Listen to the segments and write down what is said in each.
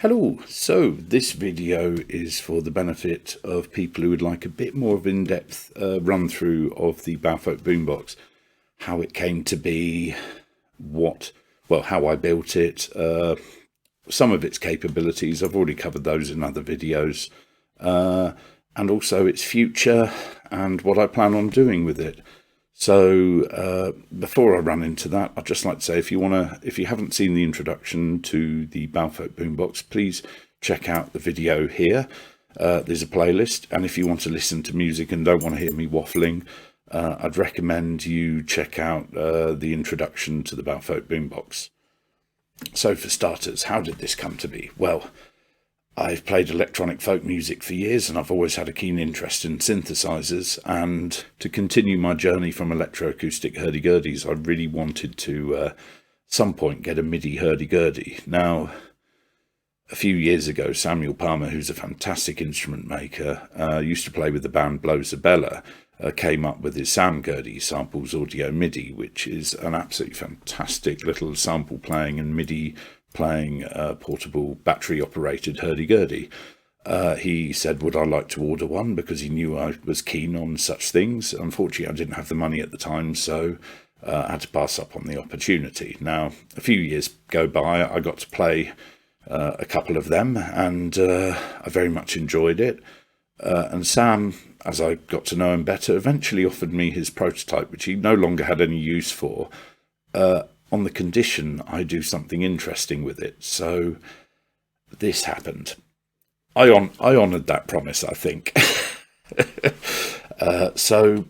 Hello, so this video is for the benefit of people who would like a bit more of in-depth run through of the Balfolk BoomBox, how it came to be, how I built it, some of its capabilities. I've already covered those in other videos, and also its future and what I plan on doing with it. So before I run into that, I'd just like to say, if you haven't seen the introduction to the Balfolk BoomBox, please check out the video here. There's a playlist, and if you want to listen to music and don't want to hear me waffling, I'd recommend you check out the introduction to the Balfolk BoomBox. So for starters, how did this come to be? Well, I've played electronic folk music for years, and I've always had a keen interest in synthesizers, and to continue my journey from electroacoustic hurdy-gurdies, I really wanted to some point get a MIDI hurdy-gurdy. Now, a few years ago, Samuel Palmer, who's a fantastic instrument maker, used to play with the band Blowzabella, came up with his SynthGurdy samples audio MIDI, which is an absolutely fantastic little sample playing and MIDI playing portable battery operated hurdy-gurdy. He said, would I like to order one, because he knew I was keen on such things. Unfortunately, I didn't have the money at the time, so I had to pass up on the opportunity. Now, a few years go by, I got to play a couple of them, and I very much enjoyed it. And Sam, as I got to know him better, eventually offered me his prototype, which he no longer had any use for, on the condition I do something interesting with it. So this happened. I honoured that promise, I think. So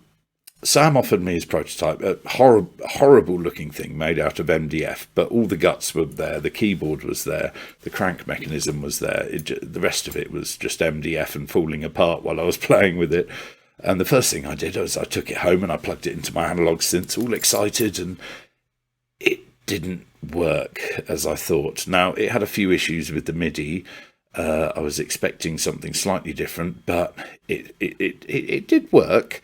Sam offered me his prototype, a horrible looking thing made out of MDF, but all the guts were there, the keyboard was there, the crank mechanism was there, the rest of it was just MDF and falling apart while I was playing with it. And the first thing I did was I took it home and I plugged it into my analog synth, all excited, and it didn't work as I thought. Now, it had a few issues with the MIDI. I was expecting something slightly different, but it did work.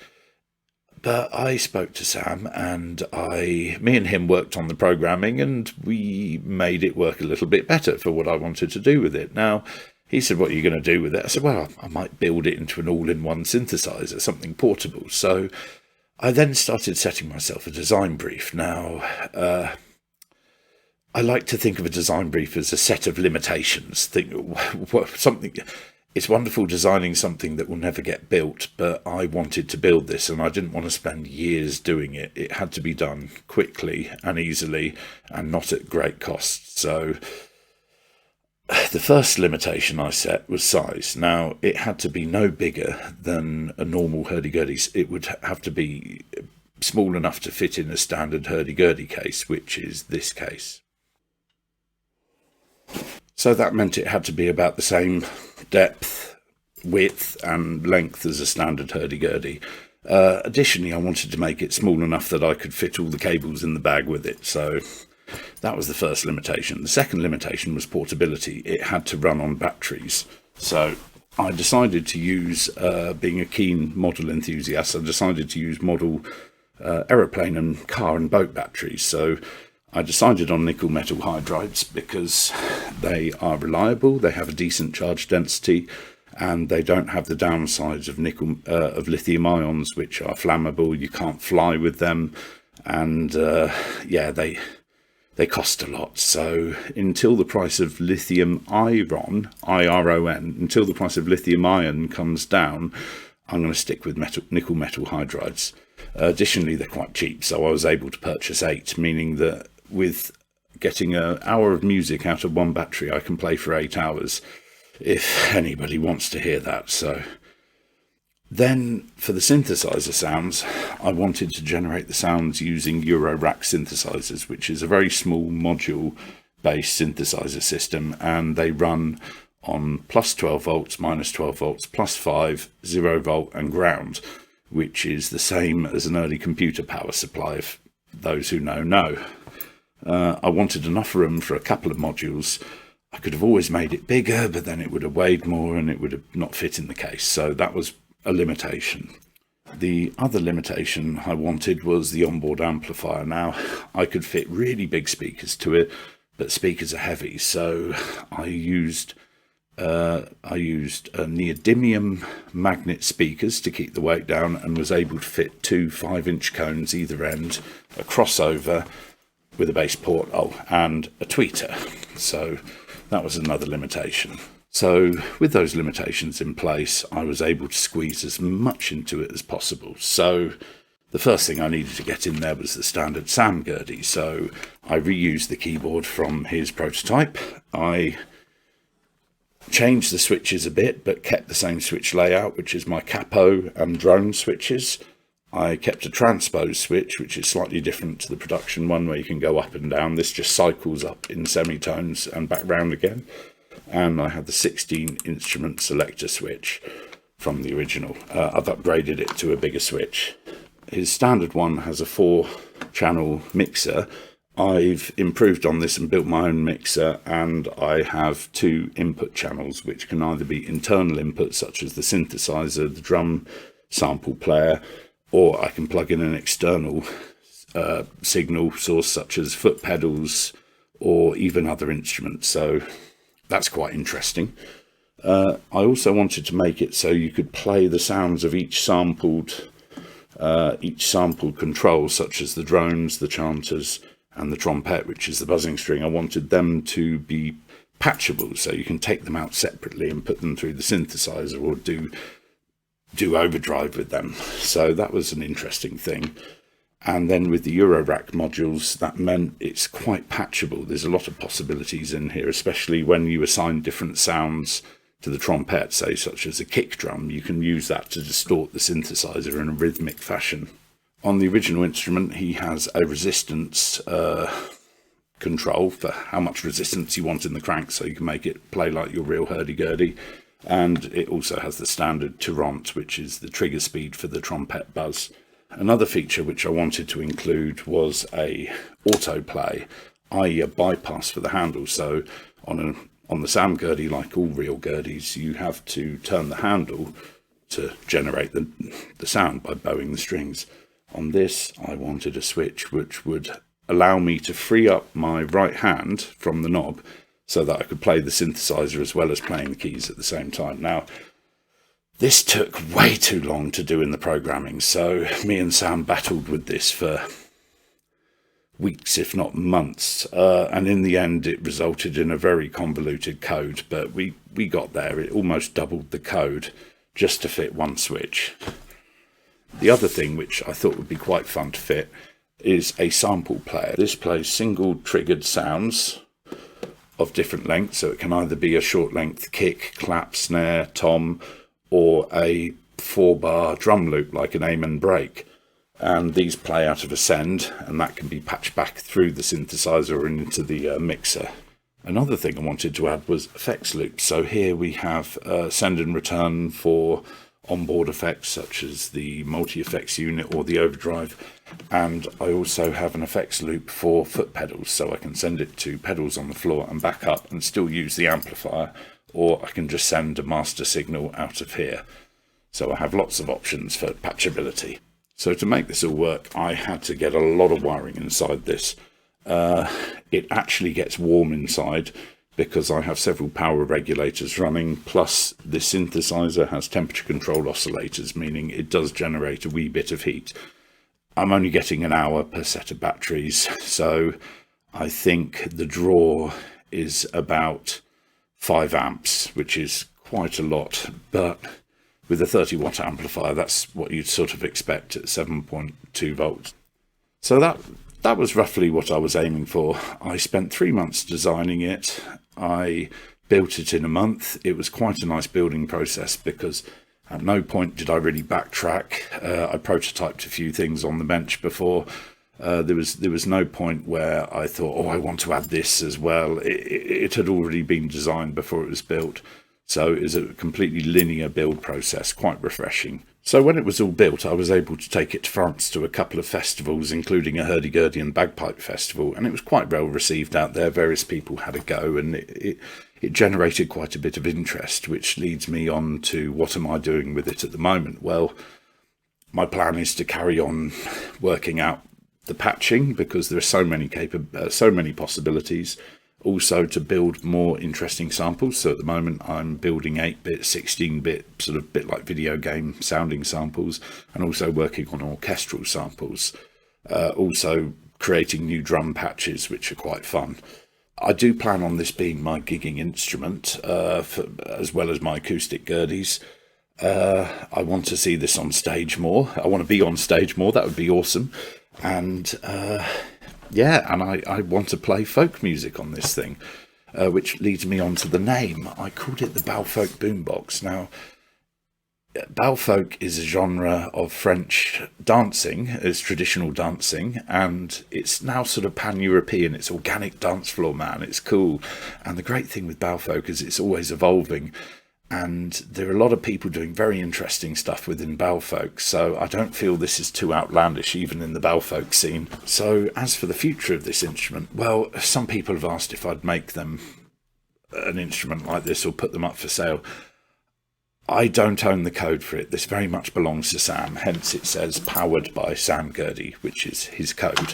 But I spoke to Sam, and me and him worked on the programming, and we made it work a little bit better for what I wanted to do with it. Now, he said, what are you going to do with it? I said, well, I might build it into an all-in-one synthesizer, something portable. So I then started setting myself a design brief. Now, I like to think of a design brief as a set of limitations. It's wonderful designing something that will never get built, but I wanted to build this, and I didn't want to spend years doing it. It had to be done quickly and easily, and not at great cost. So the first limitation I set was size. Now, it had to be no bigger than a normal hurdy-gurdy. It would have to be small enough to fit in a standard hurdy-gurdy case, which is this case. So that meant it had to be about the same depth, width and length as a standard hurdy-gurdy. Additionally, I wanted to make it small enough that I could fit all the cables in the bag with it. So that was the first limitation. The second limitation was portability. It had to run on batteries. So I decided to use, being a keen model enthusiast, I decided to use model aeroplane and car and boat batteries. So I decided on nickel metal hydrides because they are reliable, they have a decent charge density, and they don't have the downsides of lithium ions, which are flammable. You can't fly with them, and they cost a lot. So until the price of lithium iron, IRON, until the price of lithium iron comes down, I'm going to stick with nickel metal hydrides. Additionally, they're quite cheap, so I was able to purchase 8, meaning that with getting an hour of music out of one battery, I can play for 8 hours, if anybody wants to hear that. So then for the synthesizer sounds, I wanted to generate the sounds using Eurorack synthesizers, which is a very small module based synthesizer system, and they run on plus 12 volts, minus 12 volts, plus 5, 0 volt and ground, which is the same as an early computer power supply, if those who know. I wanted enough room for a couple of modules. I could have always made it bigger, but then it would have weighed more and it would have not fit in the case. So that was a limitation. The other limitation I wanted was the onboard amplifier. Now, I could fit really big speakers to it, but speakers are heavy, so I used neodymium magnet speakers to keep the weight down, and was able to fit two 5-inch cones either end, a crossover with a bass port, and a tweeter. So that was another limitation. So with those limitations in place, I was able to squeeze as much into it as possible. So the first thing I needed to get in there was the standard SynthGurdy. So I reused the keyboard from his prototype. I changed the switches a bit, but kept the same switch layout, which is my capo and drone switches. I kept a transpose switch, which is slightly different to the production one, where you can go up and down. This just cycles up in semitones and back round again. And I had the 16 instrument selector switch from the original. I've upgraded it to a bigger switch. His standard one has a 4-channel mixer. I've improved on this and built my own mixer, and I have 2 input channels, which can either be internal inputs such as the synthesizer, the drum sample player, or I can plug in an external signal source such as foot pedals or even other instruments. So that's quite interesting. I also wanted to make it so you could play the sounds of each sampled control, such as the drones, the chanters, and the trompet, which is the buzzing string. I wanted them to be patchable, so you can take them out separately and put them through the synthesizer, or do overdrive with them. So that was an interesting thing. And then with the Eurorack modules, that meant it's quite patchable. There's a lot of possibilities in here, especially when you assign different sounds to the trompet, say such as a kick drum. You can use that to distort the synthesizer in a rhythmic fashion. On the original instrument, he has a resistance control for how much resistance you want in the crank, so you can make it play like your real hurdy-gurdy. And it also has the standard Tirant, which is the trigger speed for the trompet buzz. Another feature which I wanted to include was a autoplay, i.e. a bypass for the handle. So on the SynthGurdy, like all real Gurdies, you have to turn the handle to generate the sound by bowing the strings. On this, I wanted a switch which would allow me to free up my right hand from the knob, so that I could play the synthesizer as well as playing the keys at the same time. Now, this took way too long to do in the programming, so me and Sam battled with this for weeks, if not months, and in the end it resulted in a very convoluted code, but we got there. It almost doubled the code just to fit one switch. The other thing which I thought would be quite fun to fit is a sample player. This plays single triggered sounds of different lengths, so it can either be a short length kick, clap, snare, tom, or a 4-bar drum loop like an aim and break. And these play out of a send, and that can be patched back through the synthesizer and into the mixer. Another thing I wanted to add was effects loops. So here we have send and return for onboard effects such as the multi-effects unit or the overdrive, and I also have an effects loop for foot pedals, so I can send it to pedals on the floor and back up and still use the amplifier, or I can just send a master signal out of here. So I have lots of options for patchability. So to make this all work, I had to get a lot of wiring inside this. It actually gets warm inside because I have several power regulators running, plus the synthesizer has temperature control oscillators, meaning it does generate a wee bit of heat. I'm only getting an hour per set of batteries, so I think the draw is about 5 amps, which is quite a lot, but with a 30-watt amplifier, that's what you'd sort of expect at 7.2 volts. So that was roughly what I was aiming for. I spent 3 months designing it. I built it in a month. It was quite a nice building process because at no point did I really backtrack. I prototyped a few things on the bench before. There was no point where I thought, oh, I want to add this as well. It had already been designed before it was built. So it was a completely linear build process, quite refreshing. So when it was all built, I was able to take it to France to a couple of festivals, including a hurdy-gurdy and bagpipe festival, and it was quite well received out there. Various people had a go, and it generated quite a bit of interest, which leads me on to what am I doing with it at the moment? Well, my plan is to carry on working out the patching because there are so many possibilities. Also to build more interesting samples. So at the moment I'm building 8-bit, 16-bit, sort of bit like video game sounding samples, and also working on orchestral samples. Also creating new drum patches, which are quite fun. I do plan on this being my gigging instrument, as well as my acoustic Gurdies. I want to see this on stage more. I want to be on stage more. That would be awesome. And yeah, and I want to play folk music on this thing, which leads me on to the name. I called it the Balfolk BoomBox. Now, Balfolk is a genre of French dancing, it's traditional dancing, and it's now sort of pan-European. It's organic dance floor, man. It's cool. And the great thing with Balfolk is it's always evolving. And there are a lot of people doing very interesting stuff within Balfolk, so I don't feel this is too outlandish even in the Balfolk scene. So as for the future of this instrument, well, some people have asked if I'd make them an instrument like this or put them up for sale. I don't own the code for it. This very much belongs to Sam, hence it says powered by SynthGurdy, which is his code.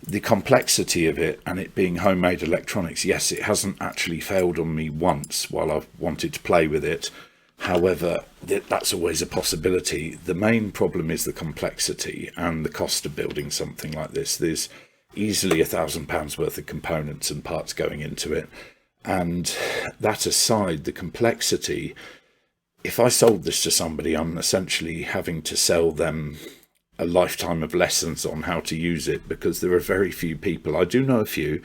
The complexity of it and it being homemade electronics, yes, it hasn't actually failed on me once while I've wanted to play with it. However, that's always a possibility. The main problem is the complexity and the cost of building something like this. There's easily £1,000 worth of components and parts going into it. And that aside, the complexity, if I sold this to somebody, I'm essentially having to sell them a lifetime of lessons on how to use it, because there are very few people, I do know a few,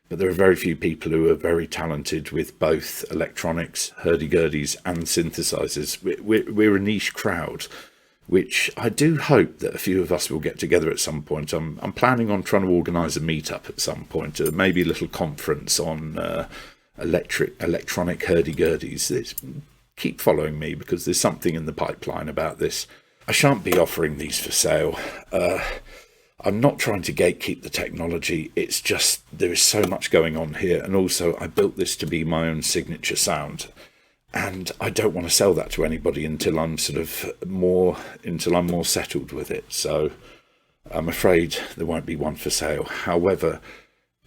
but there are very few people who are very talented with both electronics, hurdy-gurdies and synthesizers. We're a niche crowd, which I do hope that a few of us will get together at some point. I'm planning on trying to organise a meetup at some point, maybe a little conference on electronic hurdy-gurdies. Keep following me, because there's something in the pipeline about this. I shan't be offering these for sale. I'm not trying to gatekeep the technology. It's just there is so much going on here. And also I built this to be my own signature sound. And I don't want to sell that to anybody until I'm more settled with it. So I'm afraid there won't be one for sale. However,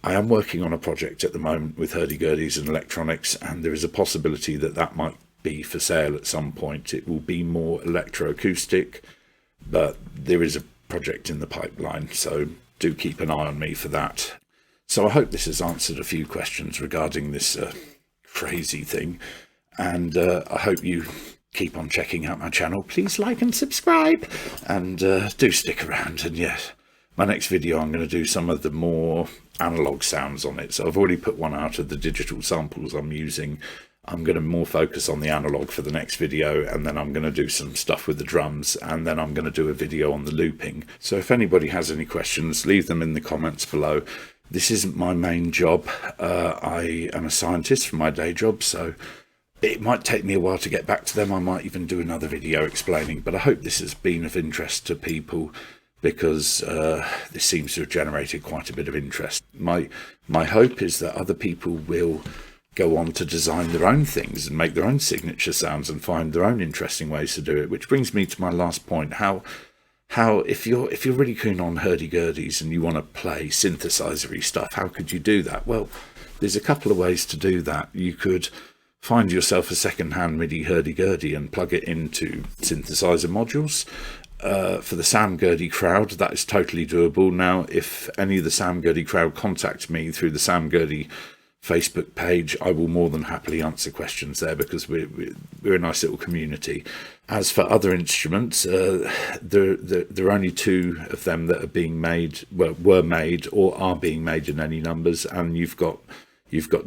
I am working on a project at the moment with hurdy-gurdies and electronics, and there is a possibility that that might be for sale at some point. It will be more electroacoustic, but there is a project in the pipeline, so do keep an eye on me for that. So I hope this has answered a few questions regarding this crazy thing, and I hope you keep on checking out my channel. Please like and subscribe, and do stick around. And yes, my next video I'm going to do some of the more analog sounds on it. So I've already put one out of the digital samples I'm using. I'm going to more focus on the analog for the next video, and then I'm going to do some stuff with the drums, and then I'm going to do a video on the looping. So if anybody has any questions, leave them in the comments below. This isn't my main job. I am a scientist for my day job, so it might take me a while to get back to them. I might even do another video explaining, but I hope this has been of interest to people, because this seems to have generated quite a bit of interest. My hope is that other people will go on to design their own things and make their own signature sounds and find their own interesting ways to do it. Which brings me to my last point: how if you're really keen on hurdy-gurdies and you want to play synthesizer-y stuff, how could you do that? Well, there's a couple of ways to do that. You could find yourself a second-hand MIDI hurdy-gurdy and plug it into synthesizer modules. For the SynthGurdy crowd, that is totally doable. Now, if any of the SynthGurdy crowd contact me through the SynthGurdy Facebook page, I will more than happily answer questions there, because we're a nice little community. As for other instruments, there are only 2 of them that are being made, well, were made or are being made in any numbers, and you've got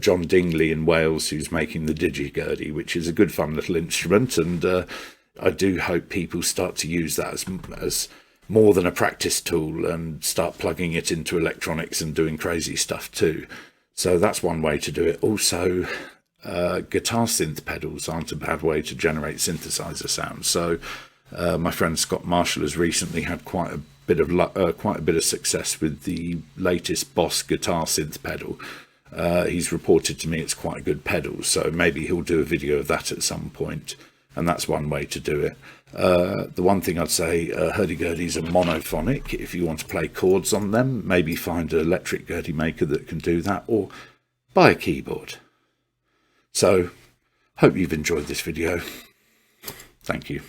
John Dingley in Wales who's making the DigiGurdy, which is a good fun little instrument, and I do hope people start to use that as more than a practice tool and start plugging it into electronics and doing crazy stuff too. So that's one way to do it. Also, guitar synth pedals aren't a bad way to generate synthesizer sounds. So my friend Scott Marshall has recently had quite a bit of success with the latest Boss guitar synth pedal. He's reported to me it's quite a good pedal, so maybe he'll do a video of that at some point. and that's one way to do it. The one thing I'd say, hurdy-gurdies are monophonic. If you want to play chords on them, maybe find an electric gurdy maker that can do that, or buy a keyboard. So, hope you've enjoyed this video. Thank you.